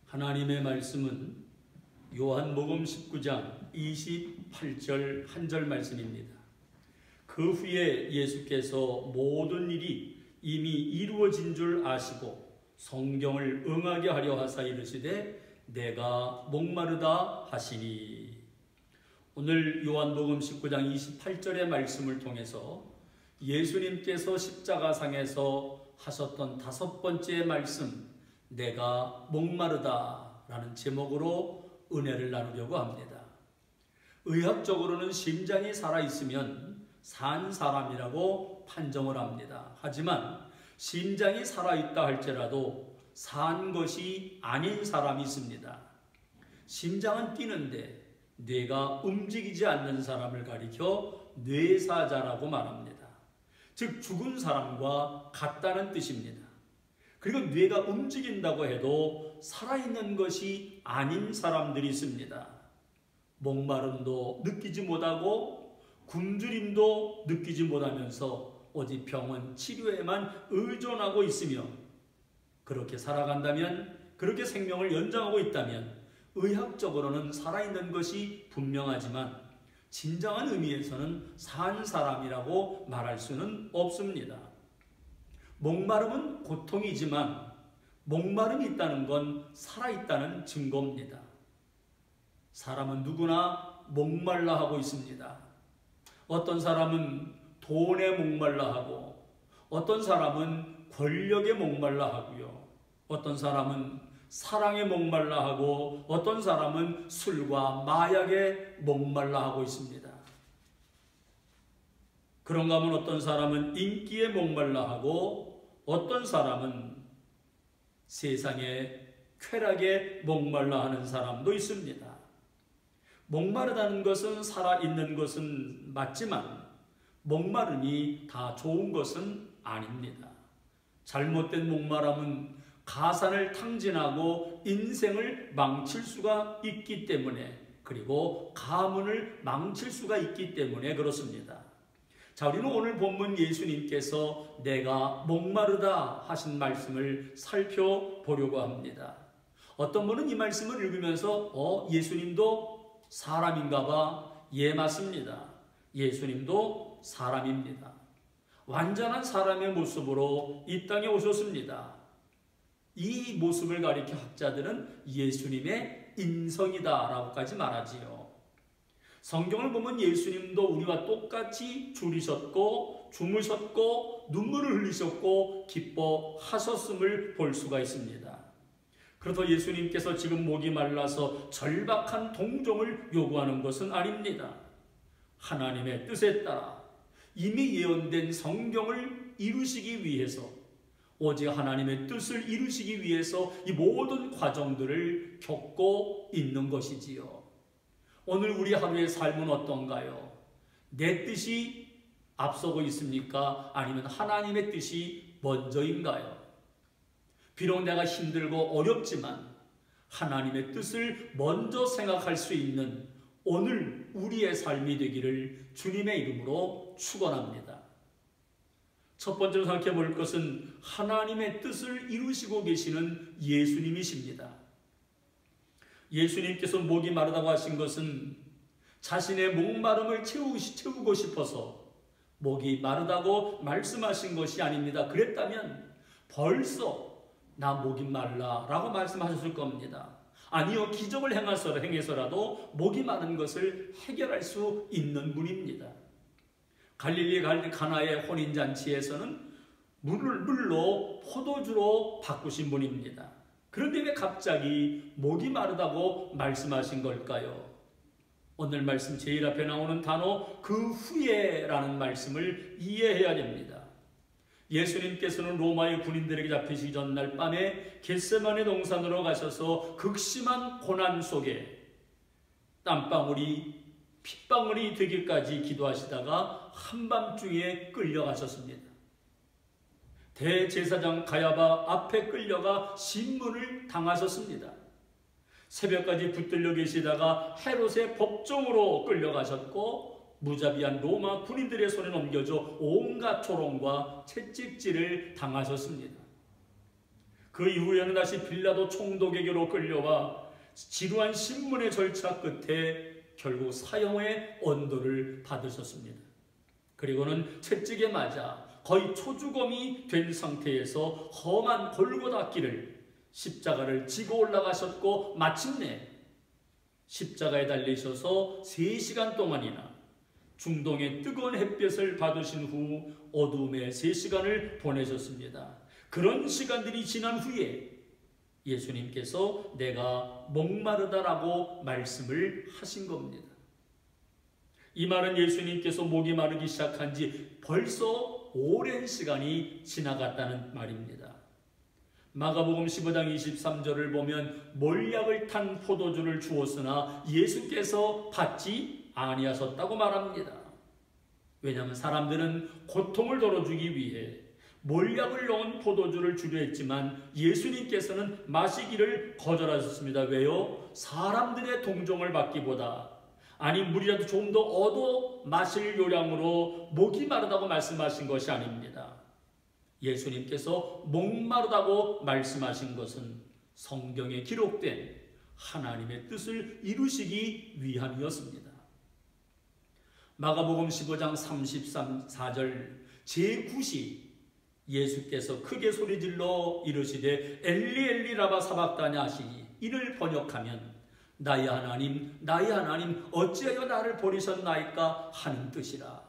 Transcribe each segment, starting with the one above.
하나님의 말씀은 요한복음 19장 28절 한 절 말씀입니다. 그 후에 예수께서 모든 일이 이미 이루어진 줄 아시고 성경을 응하게 하려 하사 이르시되 내가 목마르다 하시니. 오늘 요한복음 19장 28절의 말씀을 통해서 예수님께서 십자가상에서 하셨던 5번째 말씀, 내가 목마르다 라는 제목으로 은혜를 나누려고 합니다. 의학적으로는 심장이 살아있으면 산 사람이라고 판정을 합니다. 하지만 심장이 살아있다 할지라도 산 것이 아닌 사람이 있습니다. 심장은 뛰는데 뇌가 움직이지 않는 사람을 가리켜 뇌사자라고 말합니다. 즉 죽은 사람과 같다는 뜻입니다. 그리고 뇌가 움직인다고 해도 살아있는 것이 아닌 사람들이 있습니다. 목마름도 느끼지 못하고 굶주림도 느끼지 못하면서 오직 병원 치료에만 의존하고 있으며, 그렇게 살아간다면, 그렇게 생명을 연장하고 있다면 의학적으로는 살아있는 것이 분명하지만 진정한 의미에서는 산 사람이라고 말할 수는 없습니다. 목마름은 고통이지만 목마름이 있다는 건 살아있다는 증거입니다. 사람은 누구나 목말라 하고 있습니다. 어떤 사람은 돈에 목말라 하고, 어떤 사람은 권력에 목말라 하고요, 어떤 사람은 사랑에 목말라 하고, 어떤 사람은 술과 마약에 목말라 하고 있습니다. 그런가 하면 어떤 사람은 인기에 목말라 하고, 어떤 사람은 세상의 쾌락에 목말라 하는 사람도 있습니다. 목마르다는 것은 살아있는 것은 맞지만 목마름이 다 좋은 것은 아닙니다. 잘못된 목마름은 가산을 탕진하고 인생을 망칠 수가 있기 때문에, 그리고 가문을 망칠 수가 있기 때문에 그렇습니다. 자, 우리는 오늘 본문 예수님께서 내가 목마르다 하신 말씀을 살펴보려고 합니다. 어떤 분은 이 말씀을 읽으면서 예수님도 사람인가 봐. 예, 맞습니다. 예수님도 사람입니다. 완전한 사람의 모습으로 이 땅에 오셨습니다. 이 모습을 가리켜 학자들은 예수님의 인성이다 라고까지 말하지요. 성경을 보면 예수님도 우리와 똑같이 줄이셨고 주무셨고 눈물을 흘리셨고 기뻐하셨음을 볼 수가 있습니다. 그래서 예수님께서 지금 목이 말라서 절박한 동정을 요구하는 것은 아닙니다. 하나님의 뜻에 따라 이미 예언된 성경을 이루시기 위해서, 오직 하나님의 뜻을 이루시기 위해서 이 모든 과정들을 겪고 있는 것이지요. 오늘 우리 하루의 삶은 어떤가요? 내 뜻이 앞서고 있습니까? 아니면 하나님의 뜻이 먼저인가요? 비록 내가 힘들고 어렵지만 하나님의 뜻을 먼저 생각할 수 있는 오늘 우리의 삶이 되기를 주님의 이름으로 축원합니다. 첫 번째로 생각해 볼 것은 하나님의 뜻을 이루시고 계시는 예수님이십니다. 예수님께서 목이 마르다고 하신 것은 자신의 목마름을 채우고 싶어서 목이 마르다고 말씀하신 것이 아닙니다. 그랬다면 벌써 나 목이 말라 라고 말씀하셨을 겁니다. 아니요, 기적을 행해서라도 목이 마른 것을 해결할 수 있는 분입니다. 갈릴리 가나의 혼인잔치에서는 물로 포도주로 바꾸신 분입니다. 그런데 왜 갑자기 목이 마르다고 말씀하신 걸까요? 오늘 말씀 제일 앞에 나오는 단어 그 후에라는 말씀을 이해해야 됩니다. 예수님께서는 로마의 군인들에게 잡히시기 전날 밤에 겟세마네 동산으로 가셔서 극심한 고난 속에 땀방울이 핏방울이 되기까지 기도하시다가 한밤중에 끌려가셨습니다. 대제사장 가야바 앞에 끌려가 신문을 당하셨습니다. 새벽까지 붙들려 계시다가 헤롯의 법정으로 끌려가셨고 무자비한 로마 군인들의 손에 넘겨져 온갖 조롱과 채찍질을 당하셨습니다. 그 이후에는 다시 빌라도 총독에게로 끌려와 지루한 신문의 절차 끝에 결국 사형의 언도를 받으셨습니다. 그리고는 채찍에 맞아 거의 초주검이 된 상태에서 험한 골고다 길을 십자가를 지고 올라가셨고 마침내 십자가에 달리셔서 3시간 동안이나 중동의 뜨거운 햇볕을 받으신 후 어둠의 3시간을 보내셨습니다. 그런 시간들이 지난 후에 예수님께서 내가 목마르다라고 말씀을 하신 겁니다. 이 말은 예수님께서 목이 마르기 시작한 지 벌써 오랜 시간이 지나갔다는 말입니다. 마가복음 15장 23절을 보면 몰약을 탄 포도주를 주었으나 예수께서 받지 아니하셨다고 말합니다. 왜냐하면 사람들은 고통을 덜어주기 위해 몰약을 넣은 포도주를 주려 했지만 예수님께서는 마시기를 거절하셨습니다. 왜요? 사람들의 동정을 받기보다 아니 물이라도 좀 더 얻어 마실 요량으로 목이 마르다고 말씀하신 것이 아닙니다. 예수님께서 목마르다고 말씀하신 것은 성경에 기록된 하나님의 뜻을 이루시기 위함이었습니다. 마가복음 15장 34절 제9시 예수께서 크게 소리질러 이르시되 엘리 엘리 라마 사박다니 하시니 이를 번역하면 나의 하나님 어찌하여 나를 버리셨나이까 하는 뜻이라.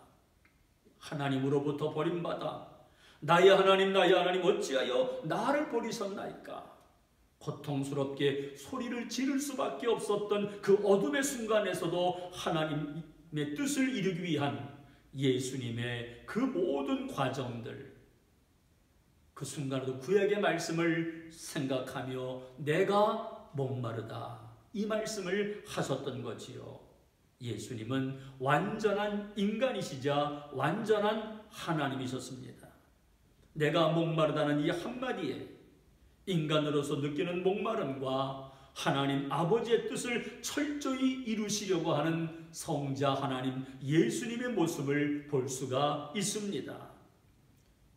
하나님으로부터 버림받아 나의 하나님 어찌하여 나를 버리셨나이까. 고통스럽게 소리를 지를 수밖에 없었던 그 어둠의 순간에서도 하나님의 뜻을 이루기 위한 예수님의 그 모든 과정들, 그 순간에도 구약의 말씀을 생각하며 내가 목마르다 이 말씀을 하셨던 거지요. 예수님은 완전한 인간이시자 완전한 하나님이셨습니다. 내가 목마르다는 이 한마디에 인간으로서 느끼는 목마름과 하나님 아버지의 뜻을 철저히 이루시려고 하는 성자 하나님 예수님의 모습을 볼 수가 있습니다.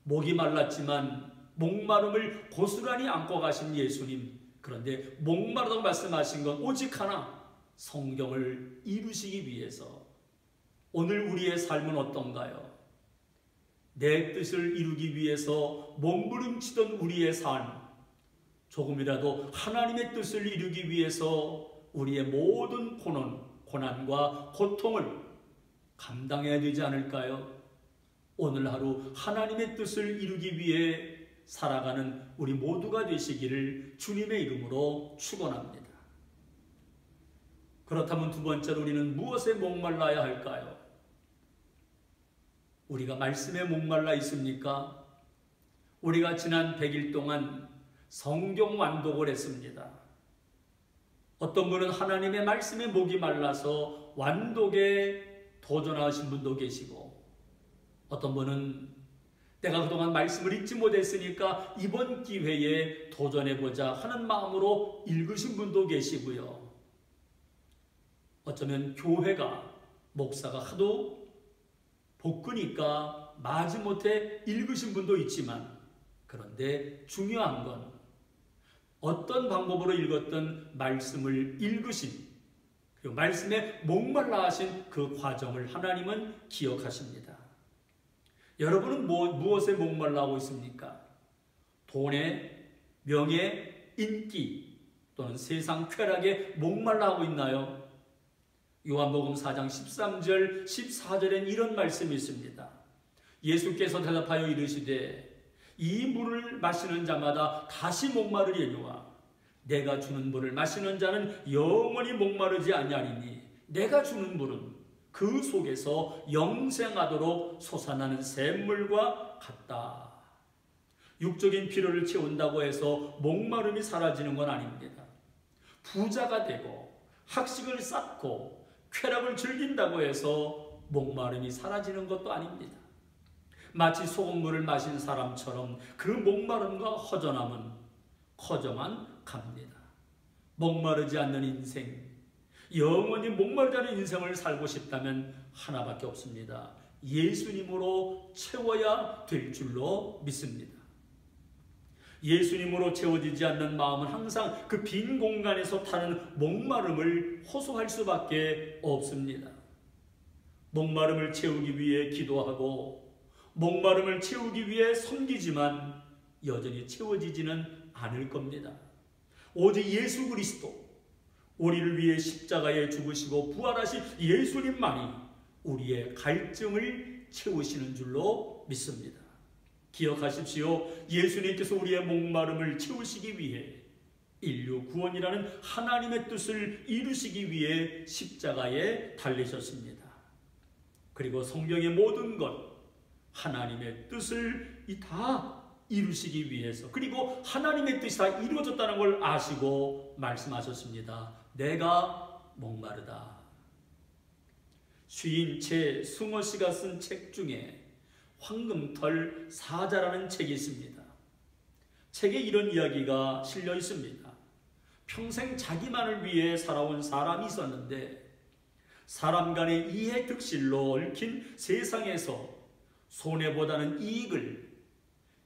목이 말랐지만 목마름을 고스란히 안고 가신 예수님, 그런데 목마르다고 말씀하신 건 오직 하나, 성경을 이루시기 위해서. 오늘 우리의 삶은 어떤가요? 내 뜻을 이루기 위해서 몸부림치던 우리의 삶, 조금이라도 하나님의 뜻을 이루기 위해서 우리의 모든 고난과 고통을 감당해야 되지 않을까요? 오늘 하루 하나님의 뜻을 이루기 위해 살아가는 우리 모두가 되시기를 주님의 이름으로 축원합니다. 그렇다면 두 번째로 우리는 무엇에 목말라야 할까요? 우리가 말씀에 목말라 있습니까? 우리가 지난 100일 동안 성경 완독을 했습니다. 어떤 분은 하나님의 말씀에 목이 말라서 완독에 도전하신 분도 계시고, 어떤 분은 내가 그동안 말씀을 읽지 못했으니까 이번 기회에 도전해보자 하는 마음으로 읽으신 분도 계시고요. 어쩌면 교회가, 목사가 하도 볶으니까 마지못해 읽으신 분도 있지만, 그런데 중요한 건 어떤 방법으로 읽었던 말씀을 읽으신, 그리고 말씀에 목말라 하신 그 과정을 하나님은 기억하십니다. 여러분은 무엇에 목말라하고 있습니까? 돈에, 명예, 인기 또는 세상 쾌락에 목말라하고 있나요? 요한복음 4장 13절 14절엔 이런 말씀이 있습니다. 예수께서 대답하여 이르시되 이 물을 마시는 자마다 다시 목마르리니와 내가 주는 물을 마시는 자는 영원히 목마르지 아니하리니 내가 주는 물은 그 속에서 영생하도록 솟아나는 샘물과 같다. 육적인 필요를 채운다고 해서 목마름이 사라지는 건 아닙니다. 부자가 되고 학식을 쌓고 쾌락을 즐긴다고 해서 목마름이 사라지는 것도 아닙니다. 마치 소금물을 마신 사람처럼 그 목마름과 허전함은 커져만 갑니다. 목마르지 않는 인생, 영원히 목마르지 않은 인생을 살고 싶다면 하나밖에 없습니다. 예수님으로 채워야 될 줄로 믿습니다. 예수님으로 채워지지 않는 마음은 항상 그 빈 공간에서 타는 목마름을 호소할 수밖에 없습니다. 목마름을 채우기 위해 기도하고 목마름을 채우기 위해 섬기지만 여전히 채워지지는 않을 겁니다. 오직 예수 그리스도, 우리를 위해 십자가에 죽으시고 부활하신 예수님만이 우리의 갈증을 채우시는 줄로 믿습니다. 기억하십시오. 예수님께서 우리의 목마름을 채우시기 위해 인류 구원이라는 하나님의 뜻을 이루시기 위해 십자가에 달리셨습니다. 그리고 성경의 모든 것, 하나님의 뜻을 다 이루시기 위해서, 그리고 하나님의 뜻이 다 이루어졌다는 걸 아시고 말씀하셨습니다. 내가 목마르다. 시인 최승호 씨가 쓴 책 중에 황금털 사자라는 책이 있습니다. 책에 이런 이야기가 실려 있습니다. 평생 자기만을 위해 살아온 사람이 있었는데 사람 간의 이해 득실로 얽힌 세상에서 손해보다는 이익을,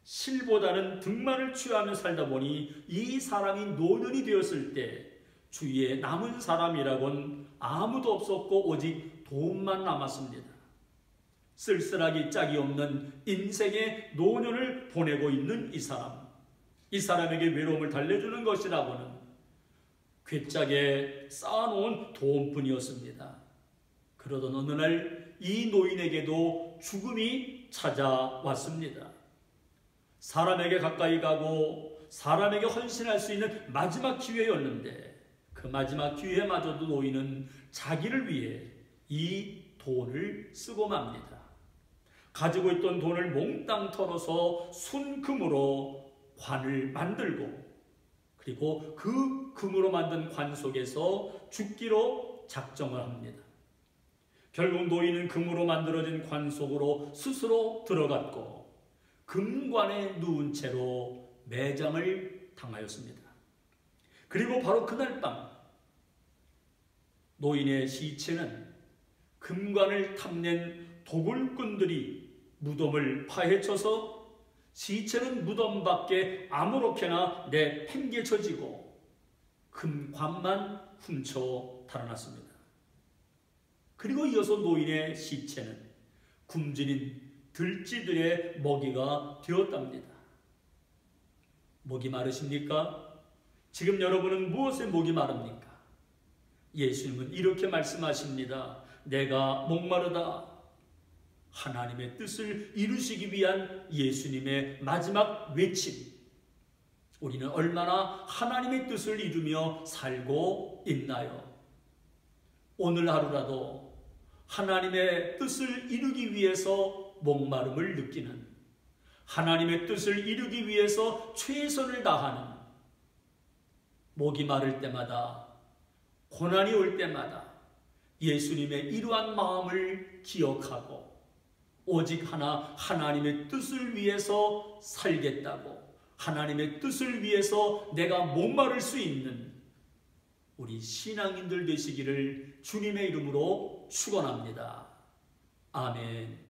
실보다는 득만을 취하며 살다 보니 이 사람이 노년이 되었을 때 주위에 남은 사람이라곤 아무도 없었고 오직 돈만 남았습니다. 쓸쓸하기 짝이 없는 인생의 노년을 보내고 있는 이 사람에게 외로움을 달래주는 것이라고는 괴짝에 쌓아놓은 돈뿐이었습니다. 그러던 어느 날 이 노인에게도 죽음이 찾아왔습니다. 사람에게 가까이 가고 사람에게 헌신할 수 있는 마지막 기회였는데 그 마지막 기회마저도 노인은 자기를 위해 이 돈을 쓰고 맙니다. 가지고 있던 돈을 몽땅 털어서 순금으로 관을 만들고, 그리고 그 금으로 만든 관 속에서 죽기로 작정을 합니다. 결국 노인은 금으로 만들어진 관 속으로 스스로 들어갔고 금관에 누운 채로 매장을 당하였습니다. 그리고 바로 그날 밤 노인의 시체는 금관을 탐낸 도굴꾼들이 무덤을 파헤쳐서 시체는 무덤 밖에 아무렇게나 내팽개쳐지고 금관만 훔쳐 달아났습니다. 그리고 이어서 노인의 시체는 굶주린 들쥐들의 먹이가 되었답니다. 목이 마르십니까? 지금 여러분은 무엇에 목이 마릅니까? 예수님은 이렇게 말씀하십니다. 내가 목마르다. 하나님의 뜻을 이루시기 위한 예수님의 마지막 외침. 우리는 얼마나 하나님의 뜻을 이루며 살고 있나요? 오늘 하루라도 하나님의 뜻을 이루기 위해서 목마름을 느끼는, 하나님의 뜻을 이루기 위해서 최선을 다하는, 목이 마를 때마다, 고난이 올 때마다 예수님의 이러한 마음을 기억하고 오직 하나님의 뜻을 위해서 살겠다고, 하나님의 뜻을 위해서 내가 목마를 수 있는 우리 신앙인들 되시기를 주님의 이름으로 축원합니다. 아멘.